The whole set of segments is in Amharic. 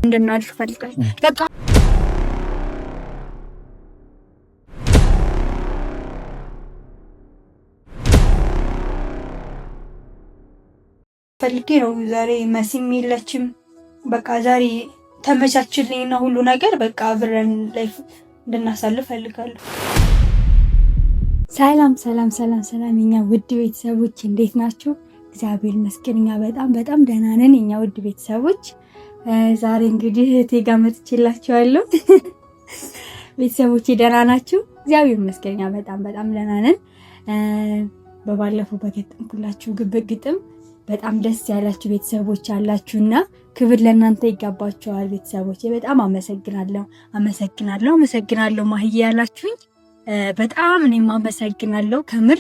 እንድናድር ፈልጋለሁ። በቃ ፈልጌ ነው ዛሬ መሲም የለችም። በቃ ዛሬ ተመቻችልኝና ሁሉ ነገር በቃ አብረን ላይፍ እንድናሳልፍ ፈልጋለሁ። ሰላም ሰላም ሰላም ሰላም የኛ ውድ ቤተሰቦች እንዴት ናችሁ? እግዚአብሔር ይመስገን እኛ በጣም ደህና ነን። የኛ ውድ ቤተሰቦች ዛሬ እንግዲህ እህቴ ጋር መጥቼላችኋለሁ። ቤተሰቦቼ ደህና ናችሁ? እግዚአብሔር ይመስገን እኛ በጣም ደህና ነን። በባለፈው በገጠምኩላችሁ ግጥም በጣም ደስ ያላችሁ ቤተሰቦች አላችሁና ክብር ለእናንተ ይገባችኋል። ቤተሰቦቼ በጣም አመሰግናለሁ ማህዬ ያላችሁኝ በጣም እኔም አመሰግናለሁ። ከምር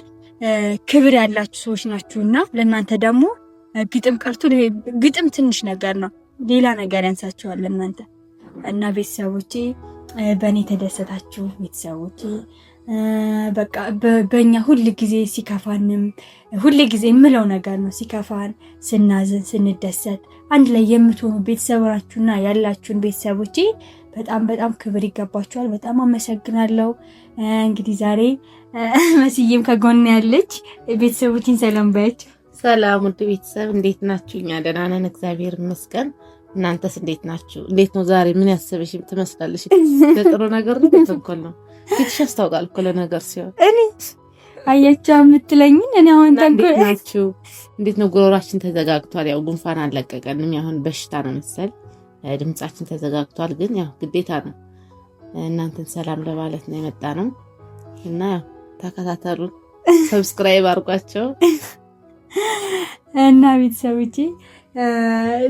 ክብር ያላችሁ ሰዎች ናችሁና ለእናንተ ደግሞ ግጥም ቀርቶ ግጥም ትንሽ ነገር ነው፣ ሌላ ነገር ያንሳችኋል ለእናንተ እና ቤተሰቦቼ በእኔ ተደሰታችሁ ቤተሰቦቼ በቃ በእኛ ሁል ጊዜ ሲከፋንም ሁል ጊዜ የምለው ነገር ነው። ሲከፋን፣ ስናዝን፣ ስንደሰት አንድ ላይ የምትሆኑ ቤተሰብ ናችሁና ያላችሁን ቤተሰቦቼ በጣም ክብር ይገባችኋል። በጣም አመሰግናለሁ። እንግዲህ ዛሬ መስዬም ከጎን ያለች ቤተሰቦችን ሰላም ባያችሁ። ሰላም ውድ ቤተሰብ እንዴት ናችሁ? እኛ ደህና ነን እግዚአብሔር ይመስገን። እናንተስ እንዴት ናችሁ? እንዴት ነው ዛሬ? ምን ያሰበሽ ትመስላለሽ? ለጥሩ ነገር ነው ተንኮል ነው? ፊትሽ ያስታውቃል እኮ ለነገር ሲሆን እኔ አያቻ የምትለኝን እኔ አሁን ተንኮል ናችሁ። እንዴት ነው ጉሮሯችን ተዘጋግቷል። ያው ጉንፋን አለቀቀንም። ያሁን በሽታ ነው መሰል ድምጻችን ተዘጋግቷል። ግን ያው ግዴታ ነው እናንተን ሰላም ለማለት ነው የመጣ ነው እና ያው ተከታተሉ፣ ሰብስክራይብ አድርጓቸው እና ቤተሰቦቼ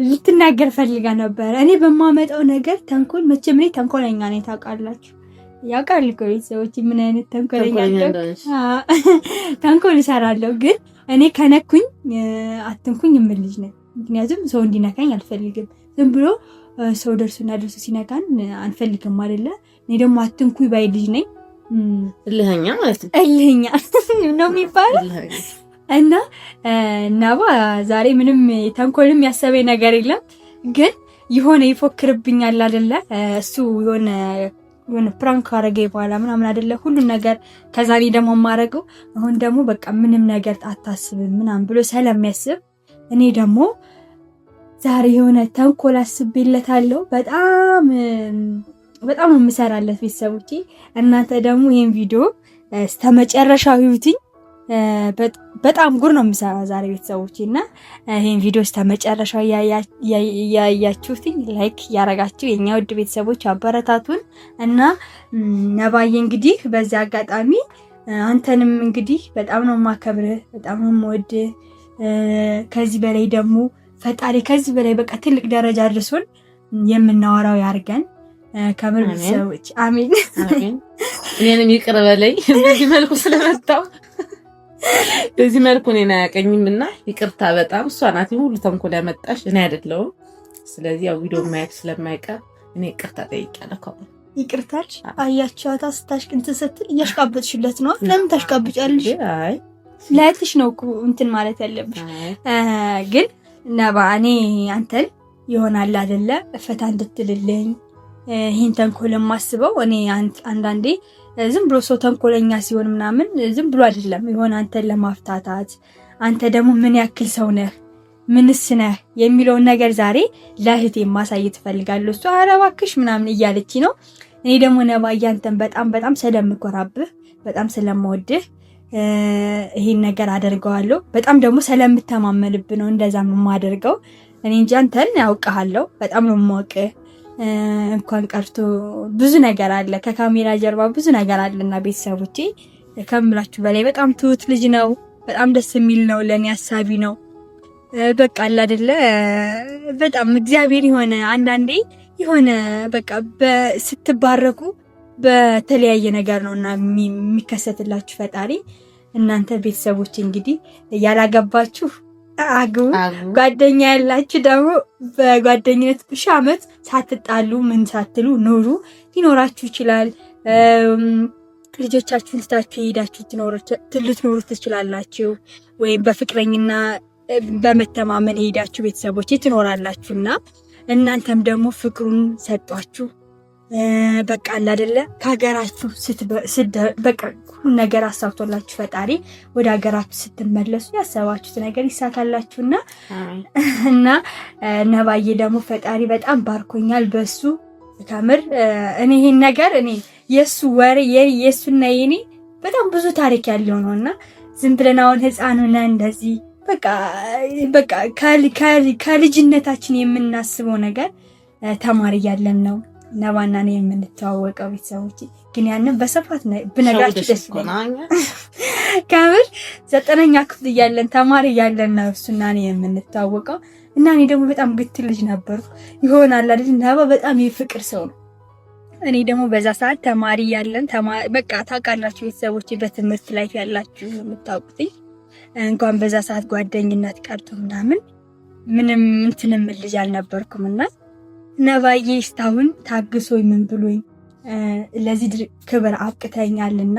ልትናገር ፈልጋ ነበር። እኔ በማመጣው ነገር ተንኮል መቼም እኔ ተንኮለኛ ነኝ ታውቃላችሁ። ያውቃል እኮ ቤተሰቦቼ ምን አይነት ተንኮለኛ ተንኮል እሰራለሁ። ግን እኔ ከነኩኝ አትንኩኝ የምል ልጅ ነኝ። ምክንያቱም ሰው እንዲነካኝ አልፈልግም። ዝም ብሎ ሰው ደርሶ ሲነካን አንፈልግም አይደለ? እኔ ደግሞ አትንኩኝ ባይ ልጅ ነኝ። እልህኛ ማለት ነው። እልህኛ ነው የሚባለው። እና ነባ ዛሬ ምንም ተንኮልም ያሰበኝ ነገር የለም። ግን የሆነ ይፎክርብኛል አይደለ? እሱ የሆነ ፕራንክ አረገ በኋላ ምናምን አይደለ? ሁሉን ነገር ከዛ እኔ ደግሞ የማረገው አሁን ደግሞ በቃ ምንም ነገር አታስብም ምናምን ብሎ ስለሚያስብ እኔ ደግሞ ዛሬ የሆነ ተንኮል አስቤለታለሁ። በጣም የምሰራለት ቤተሰቦቼ። እናንተ ደግሞ ይሄን ቪዲዮ እስከመጨረሻው ይዩትኝ። በጣም ጉር ነው የምሰራ ዛሬ ቤተሰቦቼ እና ይሄን ቪዲዮ እስከመጨረሻው ያያችሁትኝ ላይክ ያረጋችሁ የኛ ውድ ቤተሰቦች አበረታቱን እና ነባዬ እንግዲህ በዚህ አጋጣሚ አንተንም እንግዲህ በጣም ነው የማከብርህ፣ በጣም ነው የምወድህ። ከዚህ በላይ ደግሞ ፈጣሪ ከዚህ በላይ በቃ ትልቅ ደረጃ አድርሶን የምናወራው ያርገን። ከምር ቤተሰቦች አሜን። እኔንም ይቅር በለኝ በዚህ መልኩ ስለመጣው በዚህ መልኩ እኔን አያቀኝምና ይቅርታ በጣም እሷ ናት ሁሉ ተንኮል ያመጣሽ እኔ አይደለሁም። ስለዚህ ያው ቪዲዮ ማየት ስለማይቀር እኔ ይቅርታ ጠይቄያለሁ። ይቅርታች አያቻታ ስታሽቅንት ስትል እያሽቃበጥሽለት ነው። ለምን ታሽቃብጫለሽ? አይ ለእህትሽ ነው እኮ እንትን ማለት ያለብሽ። ግን ነባ እኔ አንተን ይሆናል አይደለ ፈታ እንድትልልኝ ይህን ተንኮል የማስበው እኔ አንዳንዴ ዝም ብሎ ሰው ተንኮለኛ ሲሆን ምናምን ዝም ብሎ አይደለም የሆነ አንተን ለማፍታታት አንተ ደግሞ ምን ያክል ሰው ነህ ምንስ ነህ የሚለውን ነገር ዛሬ ለእህቴ ማሳየት እፈልጋለሁ። እሷ ኧረ እባክሽ ምናምን እያለች ነው። እኔ ደግሞ ነባ አንተን በጣም ስለምኮራብህ በጣም ስለምወድህ ይሄን ነገር አደርገዋለሁ። በጣም ደግሞ ስለምተማመንብህ ነው እንደዛ የማደርገው። እኔ እንጂ አንተን ያውቃለሁ በጣም ነው የማውቅህ። እንኳን ቀርቶ ብዙ ነገር አለ ከካሜራ ጀርባ ብዙ ነገር አለና ቤተሰቦቼ ከምላችሁ በላይ በጣም ትሁት ልጅ ነው። በጣም ደስ የሚል ነው። ለኔ አሳቢ ነው። በቃ አለ አይደለ? በጣም እግዚአብሔር የሆነ አንዳንዴ የሆነ በቃ ስትባረኩ በተለያየ ነገር ነውና የሚከሰትላችሁ ፈጣሪ። እናንተ ቤተሰቦቼ እንግዲህ ያላገባችሁ አግቡ፣ ጓደኛ ያላችሁ ደግሞ በጓደኝነት ሺህ ዓመት ሳትጣሉ ምን ሳትሉ ኑሩ። ሊኖራችሁ ይችላል። ልጆቻችሁን ትታችሁ ሄዳችሁ ልትኖሩ ትችላላችሁ። ወይም በፍቅረኝና በመተማመን ሄዳችሁ ቤተሰቦቼ ትኖራላችሁና እናንተም ደግሞ ፍቅሩን ሰጧችሁ። በቃ አይደለ ከሀገራችሁ በቃ ሁሉ ነገር አሳክቶላችሁ ፈጣሪ ወደ ሀገራችሁ ስትመለሱ ያሰባችሁት ነገር ይሳካላችሁና እና ነባዬ ደግሞ ፈጣሪ በጣም ባርኮኛል በሱ ከምር። እኔ ይሄን ነገር እኔ የሱ ወሬ የሱና የኔ በጣም ብዙ ታሪክ ያለው ነውና ዝም ብለን አሁን ህፃን ነን እንደዚህ በቃ ከልጅነታችን የምናስበው ነገር ተማሪ ያለን ነው ነባና ነው የምንተዋወቀው። ቤተሰቦች ግን ያንን በሰፋት ብነግራችሁ ደስ ይለኛል። ከምር 9ኛ ክፍል ያለን ተማሪ ያለን ነው እሱና ነው የምንተዋወቀው። እና እኔ ደግሞ በጣም ግትል ልጅ ነበርኩ ይሆናል አይደል? ነባ በጣም የፍቅር ሰው ነው። እኔ ደግሞ በዛ ሰዓት ተማሪ ያለን በቃ ታውቃላችሁ ቤተሰቦች በትምህርት ላይ ያላችሁ የምታውቁትኝ እንኳን በዛ ሰዓት ጓደኝነት ቀርቶ ምንም እንትንም ልጅ አልነበርኩምና ነባዬ እስካሁን ታግሶኝ ምን ብሎኝ ለዚህ ክብር አብቅተኛልና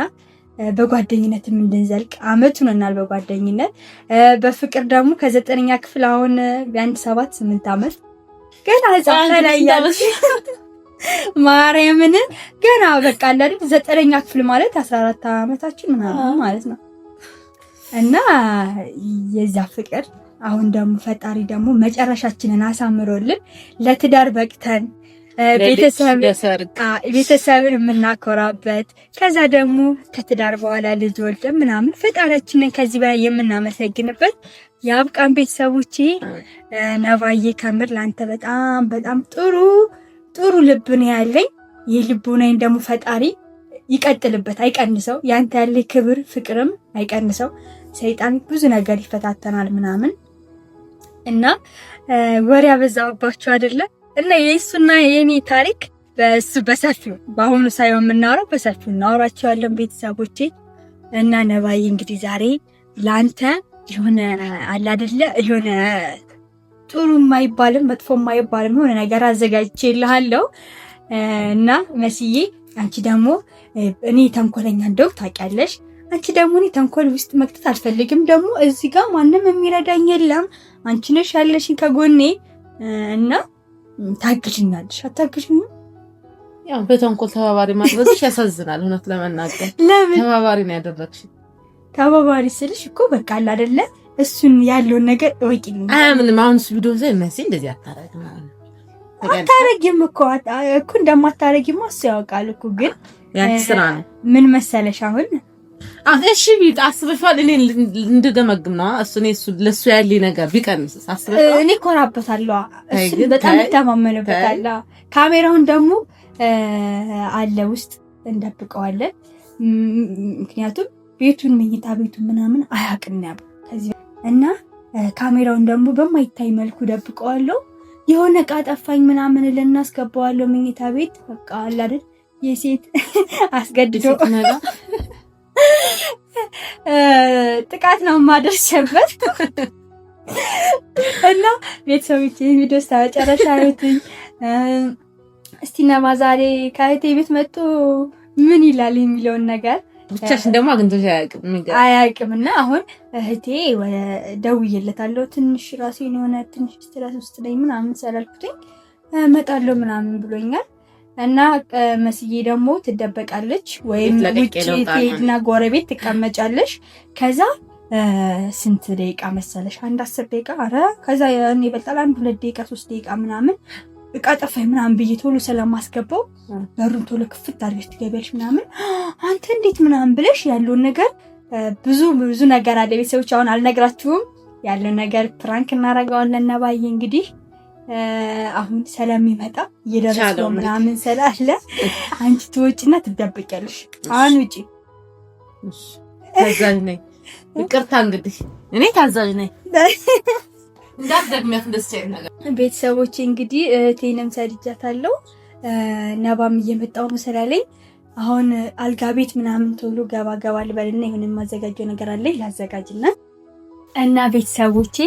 በጓደኝነትም እንድንዘልቅ አመት ሆነናል። በጓደኝነት በፍቅር ደግሞ ከ9ኛ ክፍል አሁን ቢያንስ 7-8 አመት ገና ህፃን ላይ ያለሽ ማርያምን ገና በቃ አይደል 9ኛ ክፍል ማለት 14 አመታችን ምናምን ማለት ነው። እና የዛ ፍቅር አሁን ደግሞ ፈጣሪ ደግሞ መጨረሻችንን አሳምሮልን ለትዳር በቅተን ቤተሰብን የምናኮራበት ከዛ ደግሞ ከትዳር በኋላ ልጅ ወልደን ምናምን ፈጣሪያችንን ከዚህ በላይ የምናመሰግንበት ያብቃን። ቤተሰቦቼ ነባዬ ከምር ላንተ በጣም በጣም ጥሩ ልብ ነው ያለኝ። የልቦናዬን ደግሞ ፈጣሪ ይቀጥልበት አይቀንሰው። ያንተ ያለ ክብር ፍቅርም አይቀንሰው። ሰይጣን ብዙ ነገር ይፈታተናል ምናምን እና ወሬ አበዛባችሁ አይደለ? እና የሱና የኔ ታሪክ በሰፊው በአሁኑ ሳይሆን የምናወራው በሰፊው እናወራቸዋለን ቤተሰቦቼ። እና ነባዬ እንግዲህ ዛሬ ላንተ የሆነ አለ አይደለ የሆነ ጥሩ የማይባልም መጥፎ የማይባልም የሆነ ነገር አዘጋጅቼልሃለሁ። እና መስዬ አንቺ ደግሞ እኔ ተንኮለኛ እንደው ታውቂያለሽ። አንቺ ደግሞ እኔ ተንኮል ውስጥ መክተት አልፈልግም። ደግሞ እዚህ ጋር ማንም የሚረዳኝ የለም። አንቺ ነሽ ያለሽኝ ከጎኔ እና ታግዥኛለሽ። አታግዥኝ? ያው በተንኮል ተባባሪ ማድረግሽ ያሳዝናል። እውነት ለመናገር ተባባሪ ነው ያደረግሽ። ተባባሪ ስልሽ እኮ በቃ አለ አይደለ እሱን ያለውን ነገር እወቂልኝ። ምንም አሁን ቪዲዮ ዘይ መሲ እንደዚህ አታረጊም እኮ እንደማታረጊማ እሱ ያውቃል እኮ። ግን ያንቺ ስራ ነው። ምን መሰለሽ አሁን እሺ ቢጥ አስበሻል። እኔ እንድገመግም ነው እሱ ለሱ ያለ ነገር ቢቀንስ አስበሻል። እኔ ኮራበታለሁ። እሱ በጣም ተማመነበታለሁ። ካሜራውን ደግሞ አለ ውስጥ እንደብቀዋለን። ምክንያቱም ቤቱን መኝታ ቤቱን ምናምን አያውቅም ያው ከዚህ እና ካሜራውን ደግሞ በማይታይ መልኩ ደብቀዋለሁ። የሆነ ዕቃ ጠፋኝ ምናምን ልናስገባዋለሁ መኝታ ቤት በቃ አለ አይደል የሴት አስገድዶ ጥቃት ነው ማደርሰበት። እና ቤተሰቦቼ ቪዲዮ ታጨረሻ አይተኝ እስቲ ነባ ዛሬ ከእህቴ ቤት መጥቶ ምን ይላል የሚለውን ነገር ብቻሽን ደግሞ አግኝቶሽ አያውቅም። እና አሁን እህቴ ደውዬለታለሁ ትንሽ ራሴን የሆነ ትንሽ ስትራስ ውስጥ ላይ ምናምን ሰላልኩትኝ እመጣለሁ ምናምን ብሎኛል። እና መስዬ ደግሞ ትደበቃለች ወይም ውጪ ትሄድና ጎረቤት ትቀመጫለሽ። ከዛ ስንት ደቂቃ መሰለሽ? 10 ደቂቃ አረ ከዛ እኔ ይበልጣል 2 ደቂቃ 3 ደቂቃ ምናምን ዕቃ ጠፋኝ ምናምን ብዬ ቶሎ ስለማስገባው በሩን ቶሎ ክፍት አድርገሽ ትገቢያለሽ ምናምን አንተ እንዴት ምናምን ብለሽ ያለውን ነገር ብዙ ነገር አለ። ቤተሰቦች አሁን አልነግራችሁም ያለው ነገር ፕራንክ እናደርገዋለን። ነባዬ እንግዲህ አሁን ስለሚመጣ እየደረሰው ምናምን ስላለ አንቺ ትወጪና ትደብቂያለሽ። አሁን ውጪ። እሺ ታዛዥ ነኝ። ይቅርታ እንግዲህ እኔ ታዛዥ ነኝ። እንዳትደግሚያት እንደዚህ አይነት ነገር። ቤተሰቦቼ እንግዲህ እህቴንም ሰድጃታለሁ። ነባም እየመጣው ነው ስላለኝ አሁን አልጋ ቤት ምናምን ቶሎ ገባ ልበልና የሆነ የማዘጋጀው ነገር አለኝ ላዘጋጅና እና ቤተሰቦቼ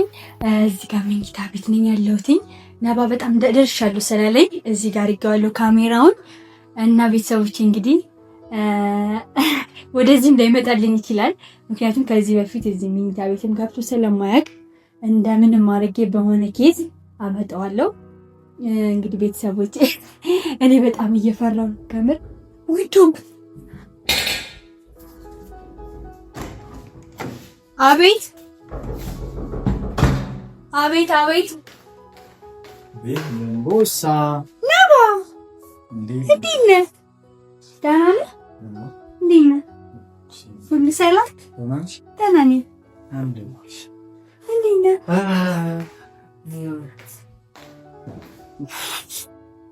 እዚህ ጋር መኝታ ቤት ነኝ ያለሁትኝ። ነባ በጣም ደርሻለሁ ስላለኝ እዚህ ጋር ይገዋለሁ ካሜራውን። እና ቤተሰቦቼ እንግዲህ ወደዚህም ላይመጣልኝ ይችላል። ምክንያቱም ከዚህ በፊት እዚህ መኝታ ቤትም ገብቶ ስለማያውቅ እንደምንም አድርጌ በሆነ ኬዝ አመጣዋለሁ። እንግዲህ ቤተሰቦቼ እኔ በጣም እየፈራሁ ነው ከምር ውዱም አቤት አቤት አቤት ቦሳ ነባ እንዴት ነህ? ደህና ነህ? እንዴት ነህ? ሁሉ ሰላም? ደህና ነኝ። እንዴት ነህ?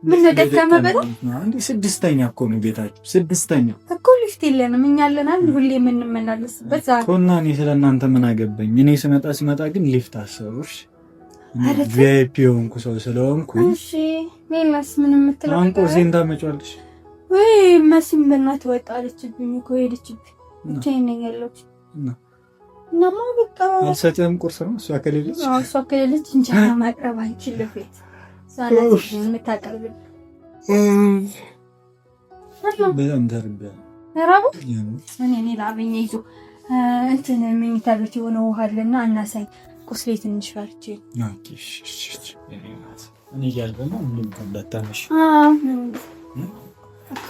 ምን ደከመህ በለው። አንዴ ስድስተኛ እኮ ነው ቤታችሁ። ስድስተኛ እኮ ሊፍት የለንም እኛ አለናል ሁሌ የምንመላለስበት ዛሬ እኮ። እና እኔ ስለእናንተ ምን አገባኝ? እኔ ስመጣ ግን ሊፍት አሰሩሽ። ቪአይፒ ሆንኩ ሰው ስለሆንኩ። እሺ ሌላስ ምን የምትለው? አንቆ ዜንዳ መጫለሽ ወይ መሲም በእናትህ ወጣለችብኝ እኮ ሄደችብኝ። ብቻዬን ነኝ ያለሁት እናማ በቃ አልሰጥህም ቁርስ ነው እሷ ከሌለች እንጀራ ማቅረብ አንችልም ቤት ሳላስ የምታቀርብልኝ በጣም ተርቤያለሁ። ራቡ እኔ ላበኛ ይዞ እንትን መኝታ ቤት የሆነ ውሃ አለና አናሳይ ቁስሌ ትንሽ ፈርቼ እኔ እያለሁ ነው ምንም ከብዳታነሽ እኮ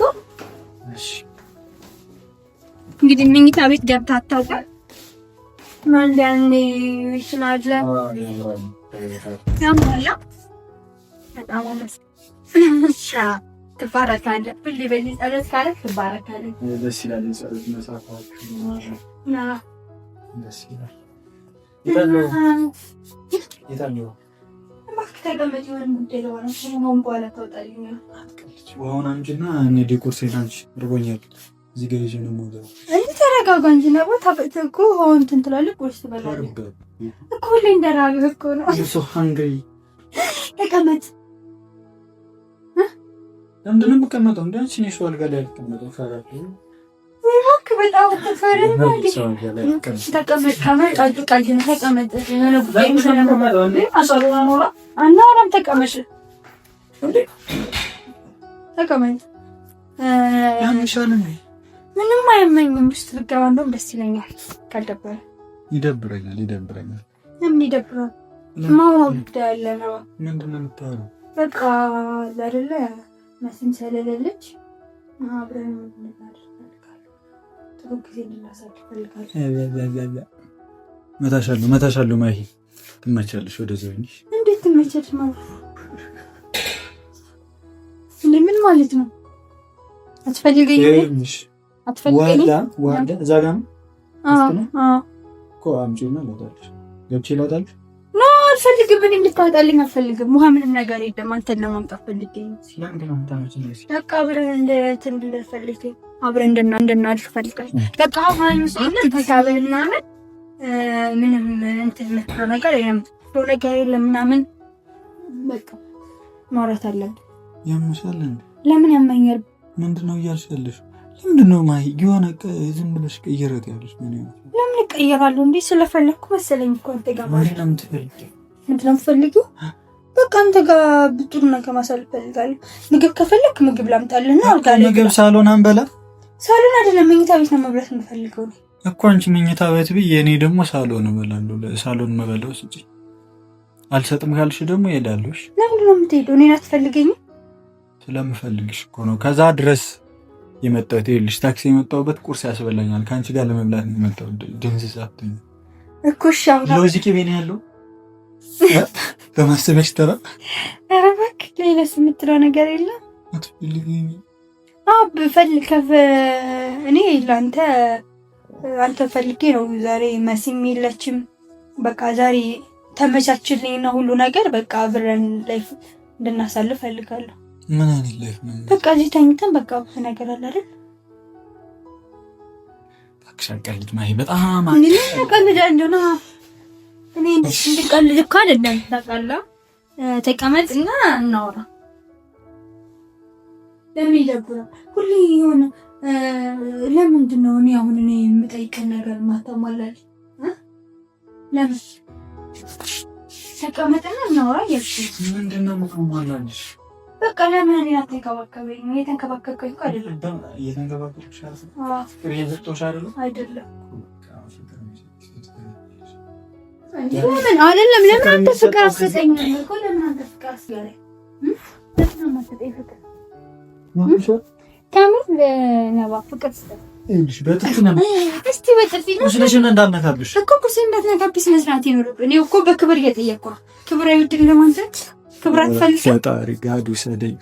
እንግዲህ መኝታ ቤት ገብታ አታውቅም። ማን ያኔ ይችላል ያማላ በጣም ትባረካለህ። ሁሌ በዚህ ጸሎት ካለህ ትባረካለህ። ደስ ይላል። ጸሎት መሳፋችሁ ደስ ይላል። የታለው እባክህ ተቀመጥ። የሆነ ጉዳይ ለሆነ አሁን በኋላ ታውጣልኝ። ውሃውን አንቺና እኔ ዲኮርሴን አንቺ እርቦኛል። እዚህ ጋር ይዤ ነው የምወጣው። እንዴ ተረጋጋ እንጂ ነው ታፈጥኩ እኮ አሁን እንትን ትላለህ። ቁርስ ትበላለህ እኮ ሁሌ እንደራበህ እኮ ነው። so hungry ተቀመጥ። ለምንድን ነው የምቀመጠው? እንደ አንቺ ነሽ አልጋ ላይ አልቀመጥም። ፈራለሁ ወይ እባክህ በጣም ተፈረኝ። ተቀመጥ ከመጣ ቃል ነው ተቀመጥ። የሆነ ጉዳይ ስለማመጣው እንዴ አሳሩና ኖራ አናውራም። ተቀመጥ እንዴ ተቀመጥ። ያምሻል እንዴ? ምንም አያመኝም። ውስጥ ልገባ እንደውም ደስ ይለኛል። ካልደበረ ይደብረኛል። ለምን ይደብራል? ማውራው ጉዳይ አለ ነው። ምንድን ነው የምታወራው? በቃ አይደለ መሲም ስለሌለች አብረን እንፈልጋለን። ጥሩ ጊዜ እንድናሳልፍ ፈልጋለሁ። መታሻለሁ ማሂ ትመቻለሽ። ወደዚህ ወይንሽ እንዴት ትመቻለሽ ማለት ምን ማለት ነው? አትፈልገኝም? ዋላ እዛ ጋር ነው እኮ አምጪውና ልወጣልሽ። ገብቼ ልወጣልሽ? ኖ አልፈልግም። እኔ እንድታወጣልኝ አልፈልግም። ውሃ ምንም ነገር የለም። አንተን ለማምጣት ፈልጌኝ በቃ አብረን እንድንፈልገኝ አብረን እንድናድር ፈልጋለሁ። በቃ አሁን ተሳበን ምናምን ምንም እንትን የምትለው ነገር የለም ምናምን በቃ ማውራት አለብን። ያምሻል እንዴ? ለምን ያመኛል? ምንድን ነው እያልሽ ያለሽ? ለምንድን ነው ማሂ የሆነ ዝም ብለሽ ቀየረት ያለሽ? ለምን እቀየራለሁ እንዴ? ስለፈለኩ መሰለኝ እኮ አንተ ጋር ማለት ነው። ምንድን ነው የምትፈልጊው? በቃ አንተ ጋር ጥሩ ነገር ማሳለፍ ፈልጋለሁ። ምግብ ከፈለክ ምግብ ላምጣልህና አልጋ ላይ ምግብ ሳሎን አንበላ። ሳሎን አይደለም መኝታ ቤት ነው መብላት የምፈልገው ነው እኮ። አንቺ መኝታ ቤት ብዬ እኔ ደግሞ ሳሎን እበላለሁ። ሳሎን መበላው ስጪ። አልሰጥም ካልሽ ደግሞ እሄዳለሁ። ለምንድን ነው የምትሄደው? እኔን አትፈልገኝም? ስለምፈልግሽ እኮ ነው ከዛ ድረስ የመጣሁት። ይኸውልሽ ታክሲ የመጣሁበት ቁርስ ያስበላኛል። ከአንቺ ጋር ለመብላት ነው የመጣሁት። ድንዝ ሳትኝ እኮ ሻው ነው ለዚህ ቅቤ ነው ያለው በማሰበሽ ተራ። ኧረ እባክህ ሌላስ የምትለው ነገር የለም? አትፈልጊኝ? አዎ ብፈልግ እኔ ለአንተ አንተ ፈልጌ ነው ዛሬ መሲም የለችም። በቃ ዛሬ ተመቻችልኝና ሁሉ ነገር በቃ አብረን ላይፍ እንድናሳልፍ ፈልጋለሁ። ምን አይነት ላይፍ ነው? በቃ እዚህ ተኝተን በቃ ብዙ ነገር አለ አይደል? ታክሻቀልድ ማሂ በጣም እኔ ቀልዳለሁ። እኔ እንድቀልድ እኮ አይደለም ታውቃለህ። ተቀመጥና እናውራ። ለምን ይደብራል? ሁሌ የሆነ ለምንድን ነው እኔ አሁን የምጠይቅህ ነገር ማታሟላልኝ? ለምን ተቀመጥና እናውራ እያልኩህ ምንድን ነው የማሟላልሽ? በቃ ለምን እኔ አትንከባከበኝ? እየተንከባከብከኝ እኮ አይደለም። እየተንከባከብኩሽ አይደለም። ለምን አይደለም? ለምን አንተ ፍቅር አትሰጠኝም እኮ? ለምን አንተ ፍቅር አትሰጠኝም? ከምር ለነባ ፍቅር እሺ በጥፊ ነው እስቲ በጥፊ ነው ስለሽን እንዳነካብሽ እኮ ቁርሴን እንዳትነካብሽ መስራት ይኖርብህ። እኔ እኮ በክብር እየጠየቅኩ ነው። ክብር አይወድል ለማንተት ክብር አትፈልግ። ፈጣሪ ጋዱ ሰደኝ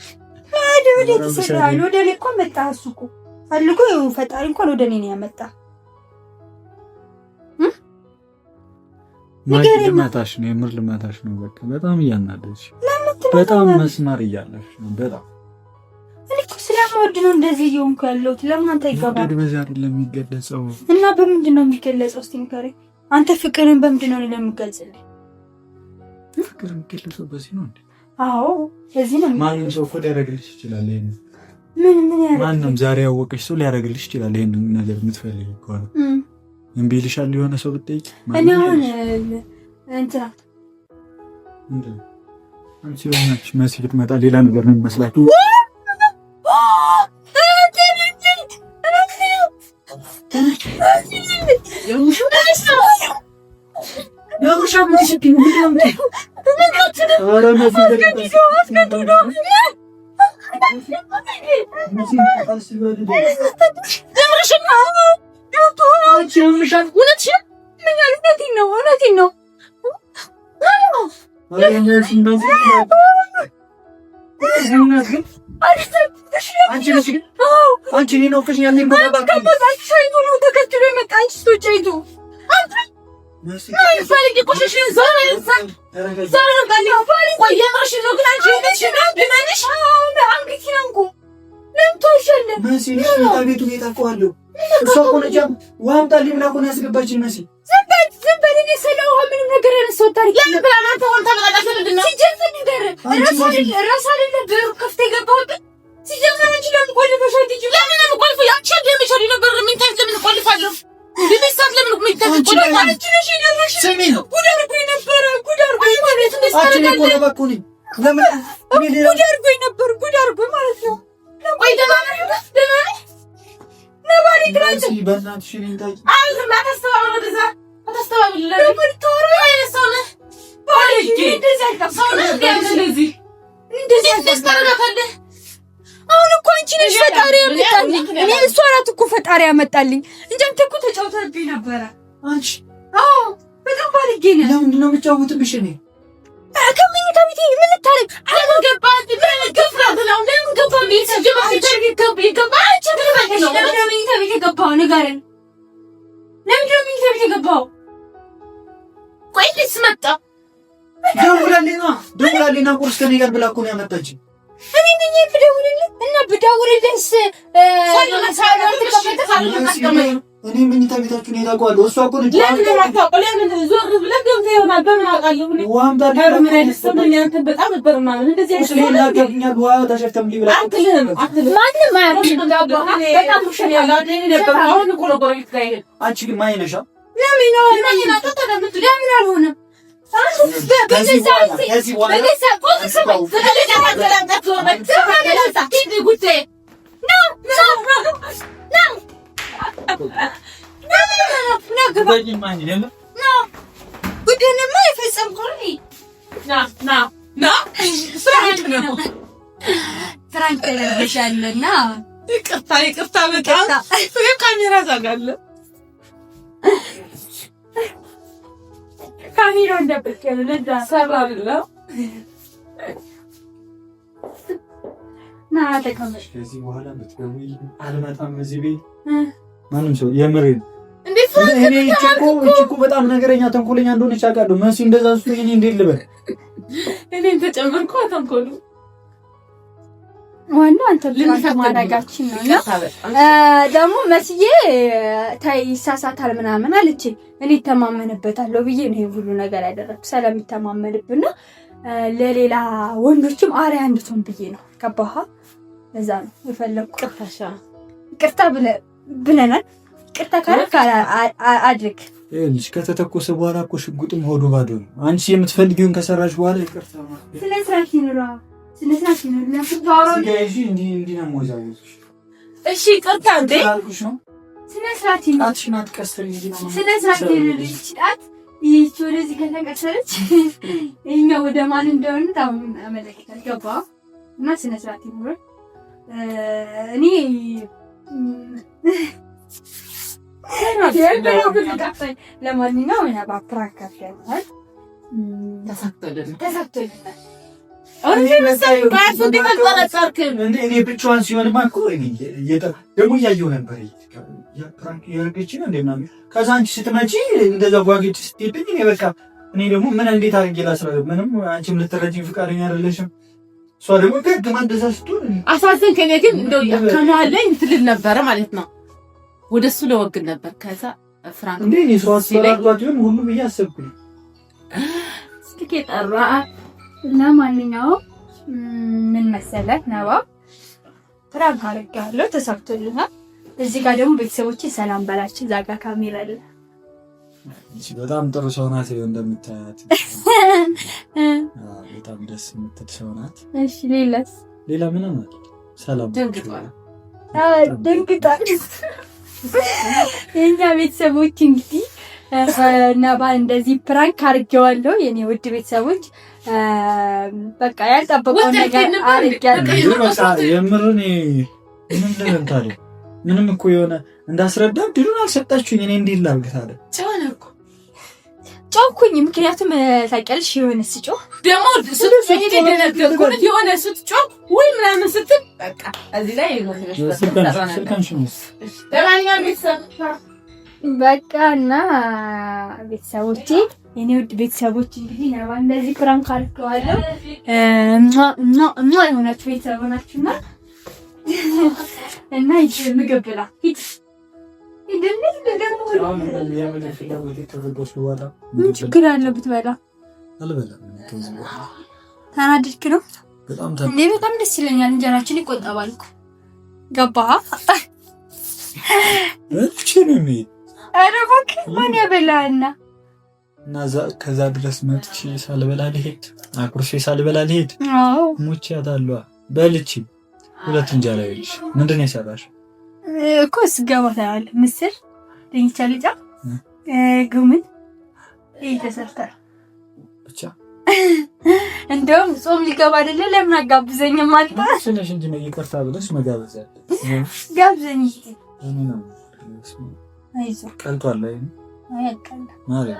ወደ ተሰራይ ወደ እኔ እኮ መጣ። እሱ እኮ ፈልጎ ፈጣሪ እንኳን ወደ እኔ ነው ያመጣ። ልመታሽ ነው የምር ልመታሽ ነው። በቃ በጣም እያናደድሽ በጣም መስማር እያለሽ ነው በጣም ስለምወድ ነው እንደዚህ እየሆንኩ ያለሁት። ለምን አንተ ይገባል? በዛ አይደለም የሚገለጸው እና በምንድን ነው የሚገለጸው? እስቲ ንገረኝ። አንተ ፍቅርን በምንድን ነው ለምትገልጽልኝ? ፍቅር የሚገለጸው በዚህ ነው እንዴ? አዎ በዚህ ነው። ማንም ሰው እኮ ሊያደርግልሽ ይችላል። ይሄን ምን ያደርግ? ማንም ዛሬ ያወቀሽ ሰው ሊያደርግልሽ ይችላል። ይሄን ነገር የምትፈልጊ ከሆነ እምቢ ይልሻል። የሆነ ሰው ብትጠይቂ እኔ አሁን እንትና እንዴ አንቺ ወናች መስጊድ ትመጣ ሌላ ነገር ነው የሚመስላችሁ? አንቺ ነው ከሽኛል ነው ተከትሎ የመጣ አንቺ ስትወጪ አሁን እኮ አንቺ ነሽ ፈጣሪ ያመጣልኝ። እኔ እሷ ናት እኮ ፈጣሪ ያመጣልኝ እንጂ አንተ እኮ ተጫውተህብኝ ነበረ። አንቺ አዎ በጣም ባልጌ ነህ። ለምንድን ነው የምትጫወትብሽ? እኔ ከመኝታ ቤቴ ምን ልታረግ አልገባህም? ምን ገፍራት ነው? ለምን ገባህ? ቤት ጀማ ይገባህ አንቺ ነው። ለምን መኝታ ቤት የገባኸው? ንገረኝ። ለምን መኝታ ቤት የገባኸው? ቆይ ልስ መጣ ደውላልኝና ቁርስ ከኔ ጋር ብላ እኮ ነው ያመጣችኝ። እኔ ነኝ ብደውልልህ እና ብደውልልህስ እኔ መኝታ ቤታችሁ ነው የታውቀዋለሁ። እሷ እኮ ልጅ ለምን ዞር ብለህ ገብተህ ይሆናል። በምን አውቃለሁ? በጣም ነበር ማለት እንደዚህ አይነት ውሃ ተሸክተም ሊብላ ማንም አንቺ ግን ማን ነሽ? ለምን አልሆነም? ይቅርታ በጣም ካሜራ ዛጋለ ካሜራ እንደበከለ ለዛ ሰራለው ና ተቀመጥ። ከዚህ በኋላ ብትደውይ አልመጣም እዚህ ቤት ማንም ሰው የምሬን እንዴት እኔ እቺኮ በጣም ነገረኛ ተንኮለኛ እንደሆነች አውቃለሁ። መሲ እንደዛ እሱ እኔ እንዴት ልበል? እኔ ተጨመርኩ ተንኮሉ ዋና አንተ ማድረጋችን ነው እና ደግሞ መስዬ ታይ ይሳሳታል ምናምን አለችኝ። እኔ ተማመንበታለሁ ብዬ ነው ሁሉ ነገር ያደረኩ ስለሚተማመንብና ለሌላ ወንዶችም አሪያ እንድትሆን ብዬ ነው። ገባህ? ለዛ ነው የፈለኩ። ቅርታ ብለናል። ቅርታ ካለ አድርግ። ልጅ ከተተኮሰ በኋላ እኮ ሽጉጥም ሆዱ ባዶ ነው። አንቺ የምትፈልጊውን ከሰራሽ በኋላ ይቅርታ ማለት ስለስራሽ ይኑራ ስለስራሽ ይኑራ ለፍታውራ እንዲህ ነው ሞዛውሽ። እሺ ቅርታ እንዴ ስለስራሽ ይኑራ። አትሽናት ቀስተሪ እንዲህ ነው ስለስራሽ ይኑራ። ይህች ወደዚህ ከተቀሰረች ይሄኛው ወደ ማን እንደሆነ ታም አመለከታል። ገባ እና ስነ ስርዓት ይኖር እኔ ለማንኛውም ነባ ፕራንክ አፍያል ተሳክቶልናል። እኔ ብቻዋን ሲሆንማ እኮ ደግሞ እያየሁ ነበር ፕራንክ ያደረገች ነው እንደ ምናምን። ከዛ አንቺ ስትመጪ እንደዛ ጓጌች ስትሄድኝ እኔ በቃ እኔ ደግሞ ምን እንዴት አድርጌ ላስረዳው? ምንም አንቺም ልትረጂኝ ፍቃደኛ አይደለሽም። እሷ ደግሞ ገግማ እንደዛ ስትሆን አሳዘንከኝ። እኔ ግን እንደው ከመሀል ላይ ትልል ነበረ ማለት ነው ወደሱ ለወግን ነበር። ከዛ ፍራንክ እንዴ እኔ ሰው አስፈራርቷት ይሆን ሁሉ ብዬ አሰብኩኝ። እስኪ ጠራ ለማንኛውም ምን መሰለህ ነባ ፕራንክ አደርጋለሁ ተሳክቶልናል። እዚህ ጋር ደግሞ ቤተሰቦቼ ሰላም በላችሁ። እዛ ጋር ካሜራ አለ። እሺ በጣም ጥሩ ሰው ናት እንደምታያት። በጣም ደስ የምትል ሰው ናት። እሺ ሌላ ምንም ሰላም ደንግጣል። የኛ ቤተሰቦች እንግዲህ ነባ እንደዚህ ፕራንክ አድርጌዋለሁ። የኔ ውድ ቤተሰቦች በቃ ያልጠበቀው ነገር አድርጌያለሁ። በቃ የምርን ምንም ለምታለ ምንም እኮ የሆነ እንዳስረዳ ድሩን አልሰጣችሁኝ። እኔ እንዴት ላድርግ ታዲያ? ጮኩኝ። ምክንያቱም ታውቂያለሽ የሆነ ስጮህ ደግሞ ስትሄድ ደነገርኩኝ። የሆነ ስትጮህ ወይ ምናምን ስትል በቃ እዚህ ላይ በቃ እና ቤተሰቦቼ የኔ ውድ ቤተሰቦች እንግዲህ ነባ እንደዚህ ፕራንክ አድርገዋለሁ እና የሆናችሁ ቤተሰብ ናችሁና እና ምግብ ብላ ሂድ ምን ችግር አለ ብትበላ? አልበላም። ተናደድክ ነው? በጣም ደስ ይለኛል። እንጀራችን ይቆጠባል እኮ ገባህ? ኧረ እባክህ ማን ያበላህና እና ከዛ ድረስ መጥቼ ሳልበላ ልሄድ አኩርፌ ሳልበላ ልሄድ? አዎ ሙቼያታለሁ። በልቼ 2 እንጀራ ይልሽ ምንድን ነው የሰራሽ? እኮ ስገባ ታያለህ። ምስር ድንቻ ልጫ ጉምን ተሰርቷል። ብቻ እንደውም ጾም ሊገባ አይደለ? ለምን አጋብዘኝም አንተ? ስለሽ እንጂ ነው ይቅርታ ብለሽ መጋበዝ ያለ ጋብዘኝ እስቲ። አይዞህ ቀልቷል። አይቀልም ማለት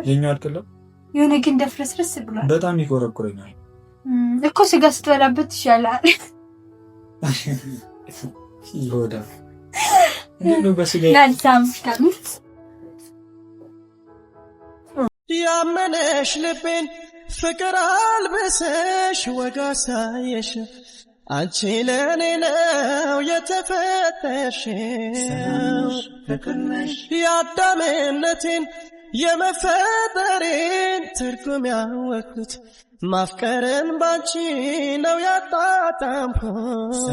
የኛው አልቀለም። የሆነ ግን ደፍረስረስ ብሏል። በጣም ይቆረቁረኛል እኮ ስጋ ስትበላበት ይሻላል። ይወዳ እንዴው በስጋ ላንሳም ካሉት ያመነሽ ልቤን ፍቅር አልበሰሽ ወጋ ሳየሽ አንቺ ለኔ ነው የተፈጠርሽ የአዳምነቴን የመፈጠሬን ትርጉም ያወቅሁት ማፍቀርን ባንቺ ነው ያጣጣምኩት።